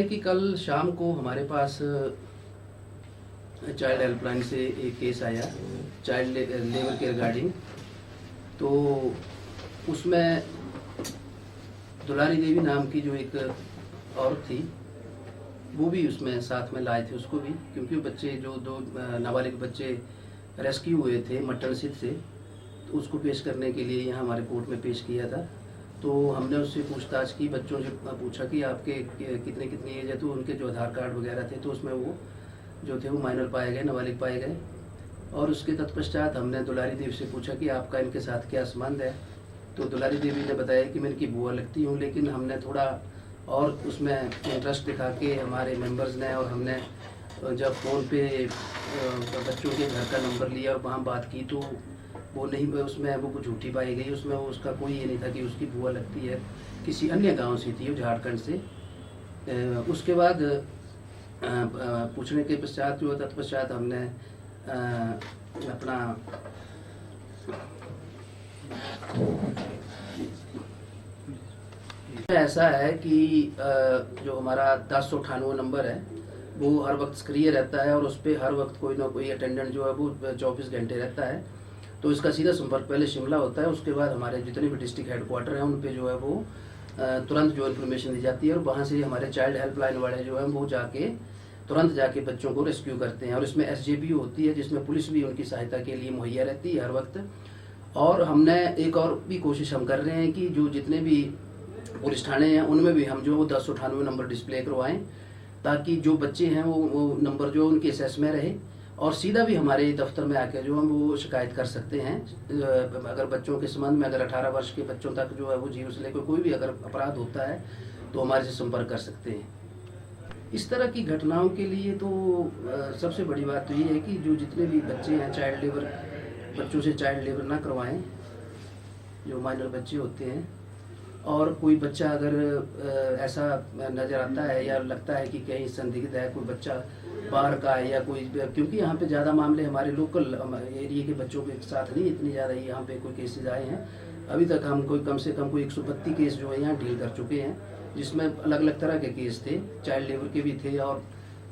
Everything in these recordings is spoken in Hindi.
है कि कल शाम को हमारे पास चाइल्ड हेल्पलाइन से एक केस आया चाइल्ड लेबर के रिगार्डिंग। तो उसमें दुलारी देवी नाम की जो एक औरत थी वो भी उसमें साथ में लाए थे उसको भी, क्योंकि बच्चे जो दो नाबालिग बच्चे रेस्क्यू हुए थे मटन सिट से, तो उसको पेश करने के लिए यहाँ हमारे कोर्ट में पेश किया था। तो हमने उससे पूछताछ की, बच्चों से पूछा कि आपके कितने कितनी एज है, तो उनके जो आधार कार्ड वगैरह थे तो उसमें वो जो थे वो माइनर पाए गए, नाबालिग पाए गए। और उसके तत्पश्चात हमने दुलारी देवी से पूछा कि आपका इनके साथ क्या संबंध है। तो दुलारी देवी ने बताया कि मैं इनकी बुआ लगती हूँ, लेकिन हमने थोड़ा और उसमें इंटरेस्ट दिखा के हमारे मेंबर्स ने, और हमने जब फ़ोन पे बच्चों के घर का नंबर लिया और वहाँ बात की तो वो नहीं, उसमें वो कुछ झूठी पाई गई। उसमें वो उसका कोई ये नहीं था कि उसकी बुआ लगती है, किसी अन्य गांव से थी वो, झारखंड से। उसके बाद पूछने के पश्चात जो तत्पश्चात हमने अपना ऐसा है कि जो हमारा 1098 नंबर है वो हर वक्त सक्रिय रहता है और उस पर हर वक्त कोई ना कोई अटेंडेंट जो है वो 24 घंटे रहता है। तो इसका सीधा संपर्क पहले शिमला होता है, उसके बाद हमारे जितने भी डिस्ट्रिक्ट हेडक्वार्टर हैं उन पे जो है वो तुरंत जो इन्फॉर्मेशन दी जाती है, और वहाँ से हमारे चाइल्ड हेल्पलाइन वाले जो हैं वो जाके तुरंत जाके बच्चों को रेस्क्यू करते हैं। और इसमें SJB होती है जिसमें पुलिस भी उनकी सहायता के लिए मुहैया रहती है हर वक्त। और हमने एक और भी कोशिश हम कर रहे हैं कि जो जितने भी पुलिस थाने हैं उनमें भी हम जो 1098 नंबर डिस्प्ले करवाएं, ताकि जो बच्चे हैं वो नंबर जो उनके एसेस में रहे, और सीधा भी हमारे दफ्तर में आके जो हम वो शिकायत कर सकते हैं। अगर बच्चों के संबंध में, अगर 18 वर्ष के बच्चों तक जो है वो जीव से लेकर कोई भी अगर अपराध होता है तो हमारे से संपर्क कर सकते हैं। इस तरह की घटनाओं के लिए तो सबसे बड़ी बात तो ये है कि जो जितने भी बच्चे हैं चाइल्ड लेबर, बच्चों से चाइल्ड लेबर ना करवाएं, जो माइनर बच्चे होते हैं। और कोई बच्चा अगर ऐसा नज़र आता है या लगता है कि कहीं संदिग्ध है, कोई बच्चा बाहर का है या कोई, क्योंकि यहाँ पे ज़्यादा मामले हमारे लोकल एरिया के बच्चों के साथ नहीं इतनी ज़्यादा यहाँ पे कोई केसेज आए हैं। अभी तक हम कोई कम से कम कोई 132 केस जो है यहाँ डील कर चुके हैं, जिसमें अलग अलग तरह के केस थे, चाइल्ड लेबर के भी थे और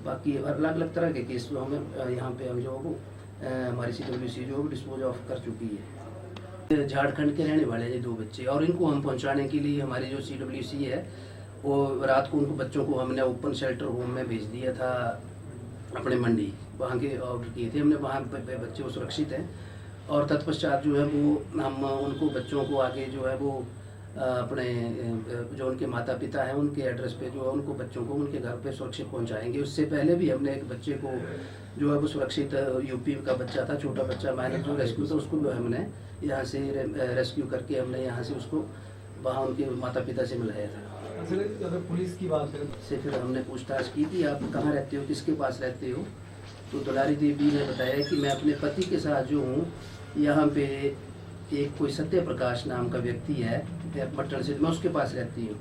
बाकी अलग अलग तरह के केस जो हमें यहाँ पे हम जो वो हमारी CWC जो डिस्पोज ऑफ कर चुकी है। झारखंड के रहने वाले हैं 2 बच्चे, और इनको हम पहुंचाने के लिए हमारी जो CWC है वो रात को उनको बच्चों को हमने ओपन शेल्टर होम में भेज दिया था अपने मंडी, वहाँ के ऑर्डर किए थे हमने, वहाँ पे बच्चे वो सुरक्षित हैं। और तत्पश्चात जो है वो हम उनको बच्चों को आगे जो है वो अपने जो उनके माता पिता हैं उनके एड्रेस पे जो है उनको बच्चों को उनके घर पे सुरक्षित पहुंचाएंगे। उससे पहले भी हमने एक बच्चे को जो है वो सुरक्षित, यूपी का बच्चा था, छोटा बच्चा, माइनर जो रेस्क्यू था, उसको भी हमने यहाँ से रेस्क्यू करके हमने यहाँ से उसको वहाँ उनके माता पिता से मिलाया था। अगर पुलिस की बात करें से फिर हमने पूछताछ की कि आप कहाँ रहते हो, किसके पास रहते हो। तो दुलारी देवी ने बताया कि मैं अपने पति के साथ जो हूँ यहाँ पे एक कोई सत्य प्रकाश नाम का व्यक्ति है मटन से, मैं उसके पास रहती हूँ।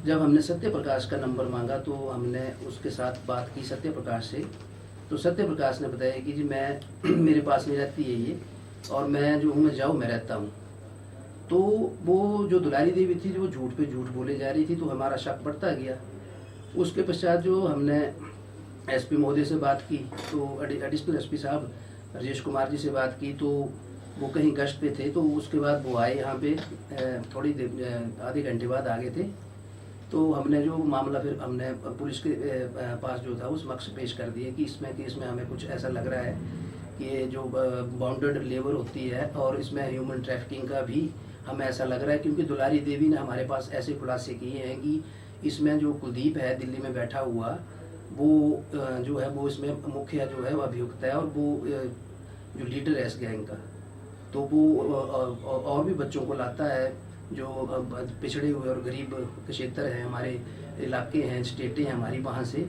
जब हमने सत्य प्रकाश का नंबर मांगा तो हमने उसके साथ बात की सत्य प्रकाश से, तो सत्य प्रकाश ने बताया कि जी मैं मेरे पास नहीं रहती है ये, और मैं जो हूँ मैं जाऊँ मैं रहता हूँ। तो वो जो दुलारी देवी थी जो झूठ पे झूठ बोले जा रही थी, तो हमारा शक बढ़ता गया। उसके पश्चात जो हमने SP महोदय से बात की, तो एडिशनल SP साहब राजेश कुमार जी से बात की, तो वो कहीं गश्त पे थे। तो उसके बाद वो आए यहाँ पे, थोड़ी देर आधे घंटे बाद आ गए थे। तो हमने जो मामला फिर हमने पुलिस के पास जो था उस समक्ष पेश कर दिया कि इसमें केस में हमें कुछ ऐसा लग रहा है कि ये जो बाउंडेड लेबर होती है और इसमें ह्यूमन ट्रैफिकिंग का भी हमें ऐसा लग रहा है, क्योंकि दुलारी देवी ने हमारे पास ऐसे खुलासे किए हैं कि इसमें जो कुलदीप है दिल्ली में बैठा हुआ, वो जो है वो इसमें मुख्य जो है वो अभियुक्त है, और वो जो लीडर है इस गैंग का, तो वो और भी बच्चों को लाता है जो पिछड़े हुए और गरीब क्षेत्र हैं, हमारे इलाके हैं, स्टेटें हैं हमारी, वहाँ से,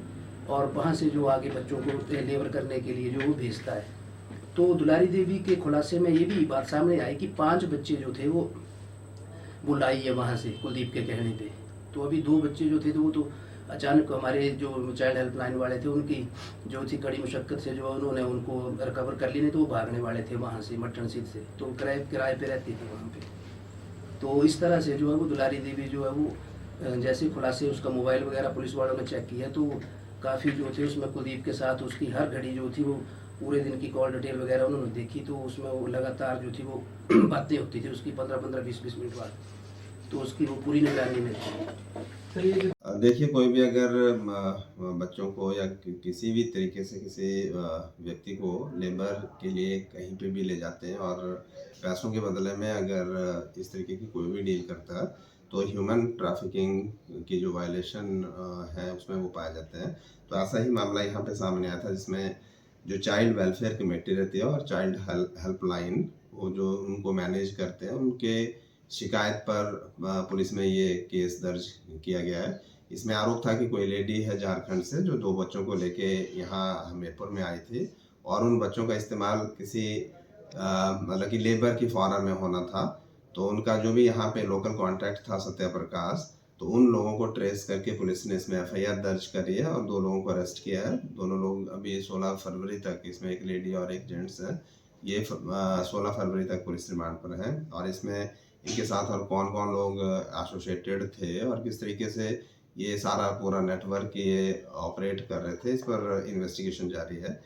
और वहाँ से जो आगे बच्चों को लेबर करने के लिए जो वो भेजता है। तो दुलारी देवी के खुलासे में ये भी बात सामने आई कि 5 बच्चे जो थे वो लाई है वहाँ से कुलदीप के कहने पे। तो अभी 2 बच्चे जो थे तो वो तो अचानक हमारे जो चाइल्ड हेल्पलाइन वाले थे उनकी जो थी कड़ी मुशक्कत से जो उन्होंने उनको रिकवर कर ली, नहीं तो वो भागने वाले थे वहाँ से मटन सीट से, तो किराए पे रहती थी वहाँ पे। तो इस तरह से जो है वो दुलारी देवी जो है वो जैसे ही खुलासे उसका मोबाइल वगैरह पुलिस वालों ने चेक किया तो काफ़ी जो थे उसमें कुलदीप के साथ उसकी हर घड़ी जो थी वो पूरे दिन की कॉल डिटेल वगैरह उन्होंने देखी तो उसमें वो लगातार जो थी वो बातें होती थी उसकी 15-15 20-20 मिनट बाद, तो उसकी वो पूरी निगरानी में थी। सर ये जो देखिए, कोई भी अगर बच्चों को या किसी भी तरीके से किसी व्यक्ति को लेबर के लिए कहीं पे भी ले जाते हैं और पैसों के बदले में अगर इस तरीके की कोई भी डील करता है तो ह्यूमन ट्रैफिकिंग की जो वायलेशन है उसमें वो पाए जाते हैं। तो ऐसा ही मामला यहाँ पे सामने आया था जिसमें जो चाइल्ड वेलफेयर कमेटी रहती है और चाइल्ड हेल्पलाइन वो जो उनको मैनेज करते हैं उनके शिकायत पर पुलिस में ये केस दर्ज किया गया है। इसमें आरोप था कि कोई लेडी है झारखंड से जो 2 बच्चों को लेके यहाँ हमीरपुर में आई थी और उन बच्चों का इस्तेमाल किसी मतलब कि लेबर की फॉर्म में होना था। तो उनका जो भी यहाँ पे लोकल कॉन्टैक्ट था सत्या प्रकाश, तो उन लोगों को ट्रेस करके पुलिस ने इसमें एफआईआर दर्ज करी है और 2 लोगों को अरेस्ट किया है। दोनों लोग अभी 16 फरवरी तक, इसमें एक लेडी और एक जेंट्स है, ये 16 फरवरी तक पुलिस रिमांड पर हैं और इसमें इनके साथ और कौन कौन लोग एसोसिएटेड थे और किस तरीके से ये सारा पूरा नेटवर्क ये ऑपरेट कर रहे थे, इस पर इन्वेस्टिगेशन जारी है।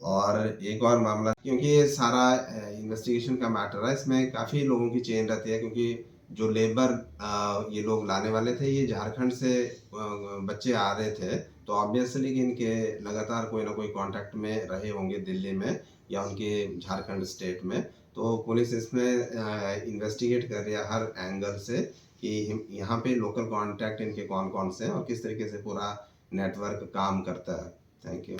और एक और मामला, क्योंकि ये सारा इन्वेस्टिगेशन का मैटर है, इसमें काफ़ी लोगों की चेन रहती है क्योंकि जो लेबर ये लोग लाने वाले थे ये झारखंड से बच्चे आ रहे थे, तो ऑब्वियसली कि इनके लगातार कोई ना कोई कांटेक्ट में रहे होंगे दिल्ली में या उनके झारखंड स्टेट में। तो पुलिस इसमें इन्वेस्टिगेट कर रही है हर एंगल से कि यहाँ पे लोकल कांटेक्ट इनके कौन कौन से हैं और किस तरीके से पूरा नेटवर्क काम करता है। Thank you.